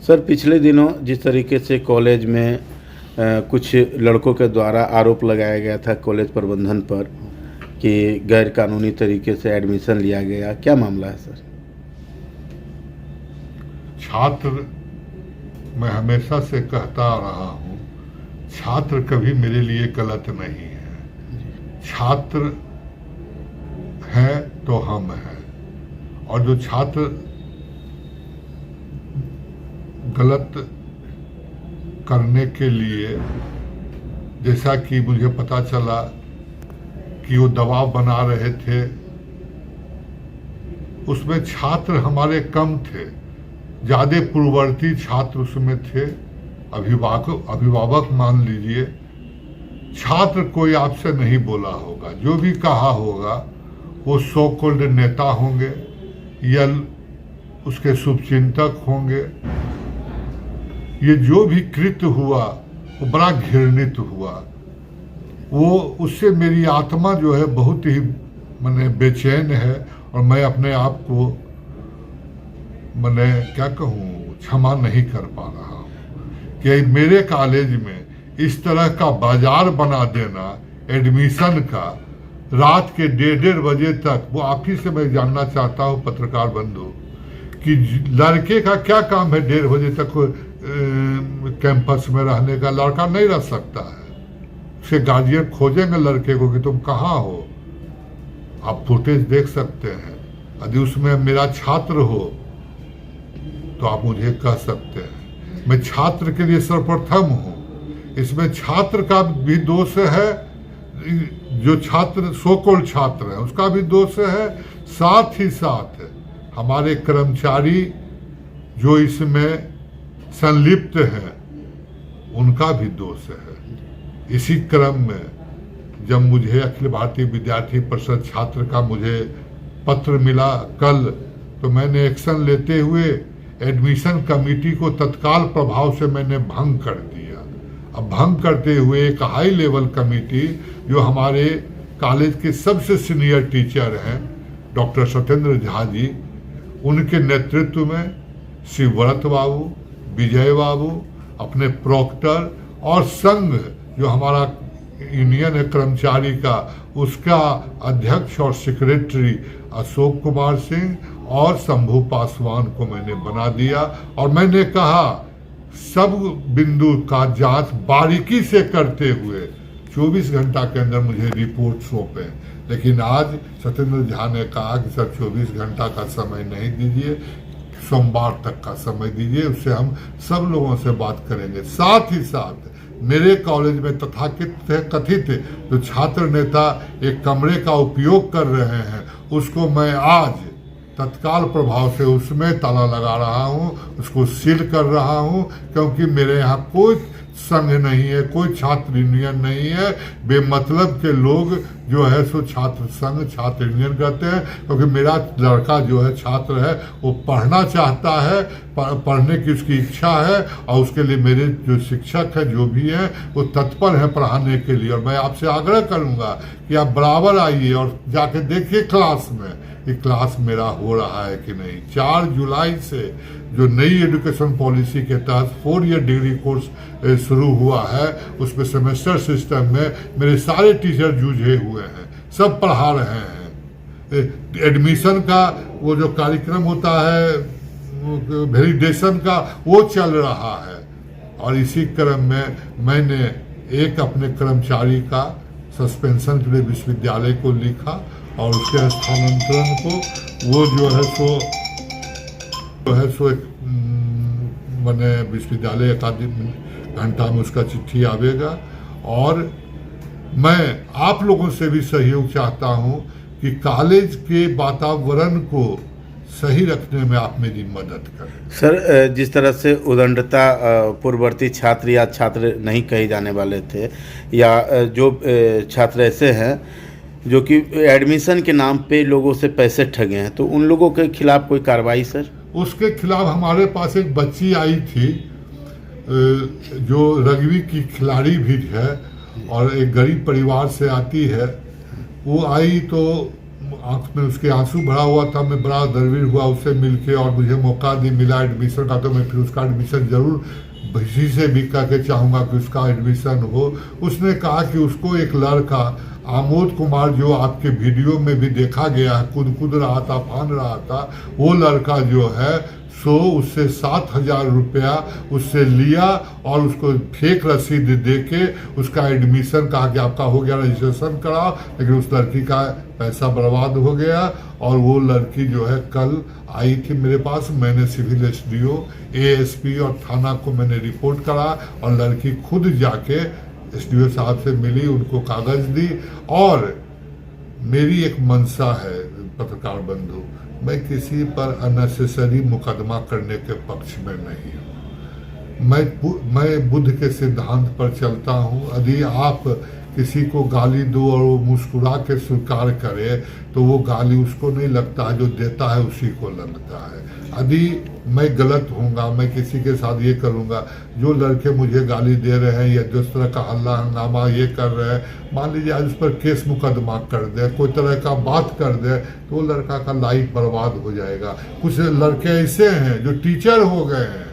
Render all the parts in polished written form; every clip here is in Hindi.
सर, पिछले दिनों जिस तरीके से कॉलेज में कुछ लड़कों के द्वारा आरोप लगाया गया था कॉलेज प्रबंधन पर कि गैर कानूनी तरीके से एडमिशन लिया गया, क्या मामला है सर? छात्र, मैं हमेशा से कहता रहा हूँ, छात्र कभी मेरे लिए गलत नहीं है। छात्र है तो हम हैं, और जो छात्र गलत करने के लिए, जैसा कि मुझे पता चला कि वो दबाव बना रहे थे, उसमें छात्र हमारे कम थे, ज्यादा पूर्ववर्ती छात्र उसमें थे, अभिभावक मान लीजिए। छात्र कोई आपसे नहीं बोला होगा, जो भी कहा होगा वो सो कॉल्ड नेता होंगे या उसके शुभचिंतक होंगे। ये जो भी कृत्य हुआ वो बड़ा घृणित हुआ। वो उससे मेरी आत्मा जो है बहुत ही बेचैन है, और मैं अपने आप को क्या कहूँ, क्षमा नहीं कर पा रहा हूँ कि मेरे कॉलेज में इस तरह का बाजार बना देना एडमिशन का, रात के 1:30 बजे तक। वो आप ही से मैं जानना चाहता हूँ पत्रकार बंधु कि लड़के का क्या काम है 1:30 बजे तक कैंपस में रहने का? लड़का नहीं रह सकता है, उसे गार्जियन खोजेंगे लड़के को कि तुम कहाँ हो। आप फुटेज देख सकते हैं, यदि उसमें मेरा छात्र हो तो आप मुझे कह सकते हैं। मैं छात्र के लिए सर्वप्रथम हूँ, इसमें छात्र का भी दोष है, जो छात्र सो-कॉल्ड छात्र है उसका भी दोष है, साथ ही साथ हमारे कर्मचारी जो इसमें संलिप्त हैं उनका भी दोष है। इसी क्रम में जब मुझे अखिल भारतीय विद्यार्थी परिषद छात्र का मुझे पत्र मिला कल, तो मैंने एक्शन लेते हुए एडमिशन कमेटी को तत्काल प्रभाव से मैंने भंग कर दिया। अब भंग करते हुए एक हाई लेवल कमेटी, जो हमारे कॉलेज के सबसे सीनियर टीचर हैं डॉक्टर सत्येंद्र झा जी, उनके नेतृत्व में शिवव्रत बाबू, विजय बाबू, अपने प्रोक्टर और संघ जो हमारा यूनियन है कर्मचारी का, उसका अध्यक्ष और सेक्रेटरी अशोक कुमार सिंह और शंभू पासवान को मैंने बना दिया। और मैंने कहा सब बिंदु का जांच बारीकी से करते हुए 24 घंटा के अंदर मुझे रिपोर्ट सौंपे। लेकिन आज सत्येंद्र झा ने कहा कि सर 24 घंटा का समय नहीं दीजिए, सोमवार तक का समय दीजिए, उससे हम सब लोगों से बात करेंगे। साथ ही साथ मेरे कॉलेज में कथित जो छात्र नेता एक कमरे का उपयोग कर रहे हैं, उसको मैं आज तत्काल प्रभाव से उसमें ताला लगा रहा हूं, उसको सील कर रहा हूं, क्योंकि मेरे यहाँ कोई संघ नहीं है, कोई छात्र यूनियन नहीं है। बेमतलब के लोग जो है सो छात्र संघ, छात्र यूनियन करते हैं, क्योंकि मेरा लड़का जो है छात्र है, वो पढ़ना चाहता है, पढ़ने की उसकी इच्छा है, और उसके लिए मेरे जो शिक्षक है जो भी है वो तत्पर है पढ़ाने के लिए। और मैं आपसे आग्रह करूंगा कि आप बराबर आइए और जाके देखिए क्लास में कि क्लास मेरा हो रहा है कि नहीं। 4 जुलाई से जो नई एजुकेशन पॉलिसी के तहत 4 ईयर डिग्री कोर्स शुरू हुआ है, उसमें सेमेस्टर सिस्टम में मेरे सारे टीचर जूझे हुए हैं, सब पढ़ा रहे हैं। एडमिशन का वो जो कार्यक्रम होता है वैलिडेशन का, वो चल रहा है। और इसी क्रम में मैंने एक अपने कर्मचारी का सस्पेंशन के लिए विश्वविद्यालय को लिखा, और उसके स्थानांतरण को वो जो है सो एक मैंने विश्वविद्यालय अकादमी घंटा में उसका चिट्ठी आवेगा। और मैं आप लोगों से भी सहयोग चाहता हूं कि कॉलेज के वातावरण को सही रखने में आप मेरी मदद करें। सर, जिस तरह से उदंडता पूर्ववर्ती छात्र या छात्र नहीं कहे जाने वाले थे, या जो छात्र ऐसे हैं जो कि एडमिशन के नाम पे लोगों से पैसे ठगे हैं, तो उन लोगों के खिलाफ कोई कार्रवाई सर? उसके खिलाफ हमारे पास एक बच्ची आई थी जो रग्बी की खिलाड़ी भी है और एक गरीब परिवार से आती है। वो आई तो आंख में उसके आंसू भरा हुआ था। मैं बड़ा दरवीर हुआ उससे मिलके और मुझे मौका मिला एडमिशन का, तो मैं फिर उसका एडमिशन जरूर किसी से भी कह के चाहूँगा कि उसका एडमिशन हो। उसने कहा कि उसको एक लड़का आमोद कुमार, जो आपके वीडियो में भी देखा गया है, कूद रहा था, फान रहा था, वो लड़का जो है सो उससे 7,000 रुपया उससे लिया और उसको फेक रसीद दे के उसका एडमिशन कहा कि आपका हो गया, रजिस्ट्रेशन कराओ, लेकिन उस लड़की का पैसा बर्बाद हो गया। और वो लड़की जो है कल आई थी मेरे पास, मैंने सिविल एसडीओ, एएसपी और थाना को मैंने रिपोर्ट करा और लड़की खुद जाके एसडीओ साहब से मिली, उनको कागज दी। और मेरी एक मंशा है पत्रकार बंधु, मैं किसी पर अननेसेसरी मुकदमा करने के पक्ष में नहीं हूँ। मैं बुद्ध के सिद्धांत पर चलता हूँ। यदि आप किसी को गाली दो और वो मुस्कुरा के स्वीकार करे तो वो गाली उसको नहीं लगता है, जो देता है उसी को लगता है। यदि मैं गलत होऊंगा, मैं किसी के साथ ये करूंगा, जो लड़के मुझे गाली दे रहे हैं या जिस तरह का हल्ला हंगामा ये कर रहे हैं, मान लीजिए आज उस पर केस मुकदमा कर दे, कोई तरह का बात कर दे, तो वो लड़का का लाइफ बर्बाद हो जाएगा। कुछ लड़के ऐसे हैं जो टीचर हो गए हैं,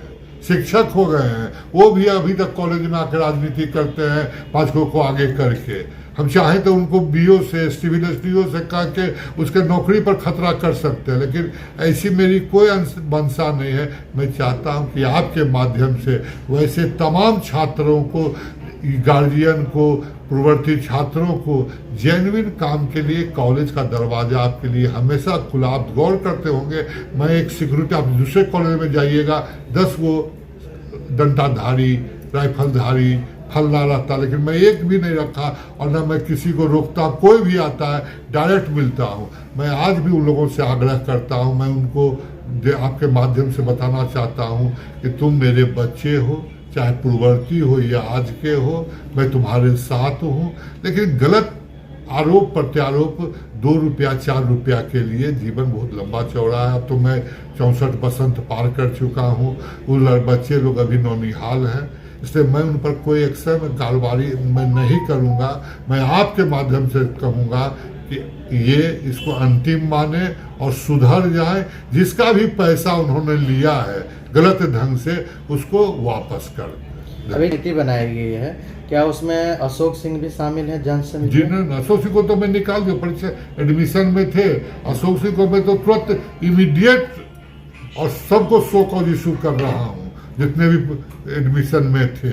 शिक्षक हो गए हैं, वो भी अभी तक कॉलेज में आकर राजनीति करते हैं 5 को आगे करके। हम चाहें तो उनको बीओ से, सिविल एसडीओ से कह के उसके नौकरी पर खतरा कर सकते हैं, लेकिन ऐसी मेरी कोई मंशा नहीं है। मैं चाहता हूं कि आपके माध्यम से वैसे तमाम छात्रों को, गार्जियन को, पूर्ववर्ती छात्रों को जेन्युइन काम के लिए कॉलेज का दरवाजा आपके लिए हमेशा खुला। आप गौर करते होंगे, मैं एक सिक्योरिटी, आप दूसरे कॉलेज में जाइएगा 10 वो डंडाधारी, राइफलधारी, फलना रहता, लेकिन मैं एक भी नहीं रखा और न मैं किसी को रोकता। कोई भी आता है डायरेक्ट मिलता हूँ। मैं आज भी उन लोगों से आग्रह करता हूँ, मैं उनको आपके माध्यम से बताना चाहता हूँ कि तुम मेरे बच्चे हो, चाहे पूर्ववर्ती हो या आज के हो, मैं तुम्हारे साथ हूँ। लेकिन गलत आरोप प्रत्यारोप 2 रुपया 4 रुपया के लिए जीवन बहुत लंबा चौड़ा है। अब तो मैं 64 बसंत पार कर चुका हूँ, वो बच्चे लोग अभी नौनिहाल हैं, इसलिए मैं उन पर कोई एक्शन कार्रवाई मैं नहीं करूँगा। मैं आपके माध्यम से कहूँगा कि ये इसको अंतिम माने और सुधर जाए। जिसका भी पैसा उन्होंने लिया है गलत ढंग से, उसको वापस कर दें। अभी नीति बनाई गई है, क्या उसमें अशोक सिंह भी शामिल है? जन समिति? जी नहीं, अशोक सिंह को तो मैं निकाल दिया, परीक्षा एडमिशन में थे। अशोक सिंह को मैं तो तुरंत इमीडिएट और सबको शो कॉज इशू कर रहा हूँ, जितने भी एडमिशन में थे।